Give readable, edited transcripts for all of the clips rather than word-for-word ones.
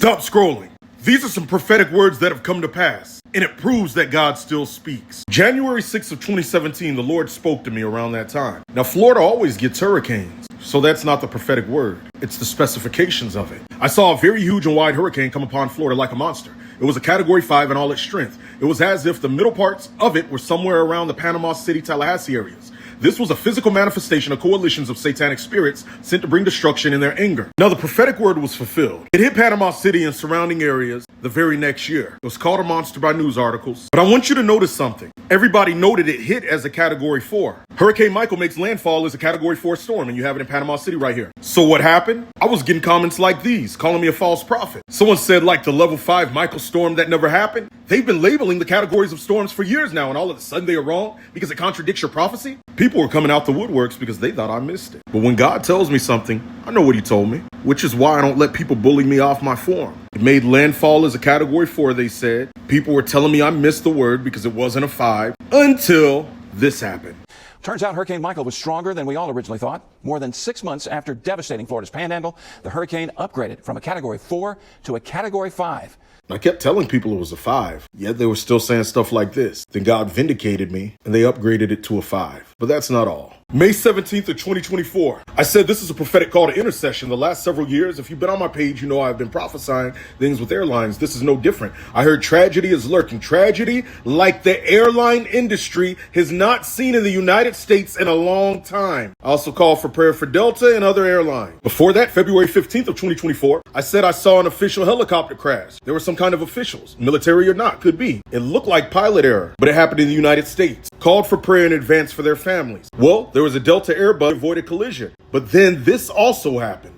Stop scrolling. These are some prophetic words that have come to pass, and it proves that God still speaks. January 6th of 2017, the Lord spoke to me around that time. Now, Florida always gets hurricanes, so that's not the prophetic word. It's the specifications of it. I saw a very huge and wide hurricane come upon Florida like a monster. It was a Category 5 in all its strength. It was as if the middle parts of it were somewhere around the Panama City, Tallahassee areas. This was a physical manifestation of coalitions of satanic spirits sent to bring destruction in their anger. Now, the prophetic word was fulfilled. It hit Panama City and surrounding areas the very next year. It was called a monster by news articles. But I want you to notice something. Everybody noted it hit as a Category 4. Hurricane Michael makes landfall as a Category 4 storm, and you have it in Panama City right here. So what happened? I was getting comments like these, calling me a false prophet. Someone said, like the level 5 Michael storm that never happened. They've been labeling the categories of storms for years now, and all of a sudden they are wrong because it contradicts your prophecy? People were coming out the woodworks because they thought I missed it. But when God tells me something, I know what he told me, which is why I don't let people bully me off my form. It made landfall as a Category 4, they said. People were telling me I missed the word because it wasn't a 5 until this happened. Turns out Hurricane Michael was stronger than we all originally thought. More than 6 months after devastating Florida's panhandle, the hurricane upgraded from a Category 4 to a Category 5. I kept telling people it was a 5, yet they were still saying stuff like this. Then God vindicated me, and they upgraded it to a 5. But that's not all. May 17th of 2024. I said this is a prophetic call to intercession. The last several years, if you've been on my page, you know I've been prophesying things with airlines. This is no different. I heard tragedy is lurking. Tragedy like the airline industry has not seen in the United States in a long time. I also called for prayer for Delta and other airlines. Before that, February 15th of 2024, I said I saw an official helicopter crash. There were some kind of officials, military or not, could be. It looked like pilot error, but it happened in the United States. Called for prayer in advance for their families. Well, there was a Delta Airbus avoided collision. But then this also happened.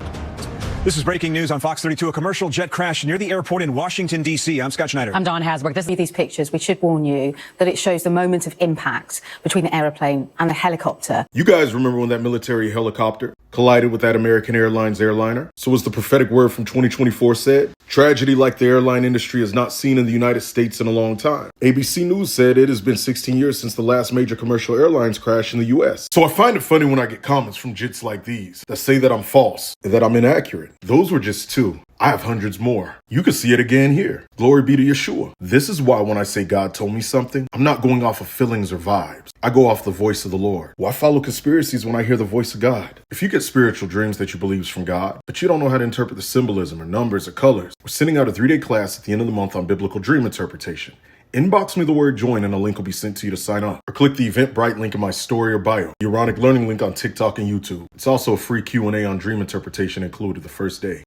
This is breaking news on Fox 32. A commercial jet crashed near the airport in Washington, D.C. I'm Scott Schneider. I'm Dawn Hasbrook. This is these pictures. We should warn you that it shows the moment of impact between the aeroplane and the helicopter. You guys remember when that military helicopter collided with that American Airlines airliner? So as the prophetic word from 2024 said, tragedy like the airline industry has not seen in the United States in a long time. ABC News said it has been 16 years since the last major commercial airlines crash in the U.S. So I find it funny when I get comments from jits like these that say that I'm false and that I'm inaccurate. Those were just 2. I have hundreds more. You can see it again here. Glory be to Yeshua. This is why when I say God told me something, I'm not going off of feelings or vibes. I go off the voice of the Lord. Why follow conspiracies when I hear the voice of God? If you get spiritual dreams that you believe is from God, but you don't know how to interpret the symbolism or numbers or colors, we're sending out a 3-day class at the end of the month on biblical dream interpretation. Inbox me the word join and a link will be sent to you to sign up. Or click the Eventbrite link in my story or bio. The Aaronic Learning link on TikTok and YouTube. It's also a free Q&A on dream interpretation included the first day.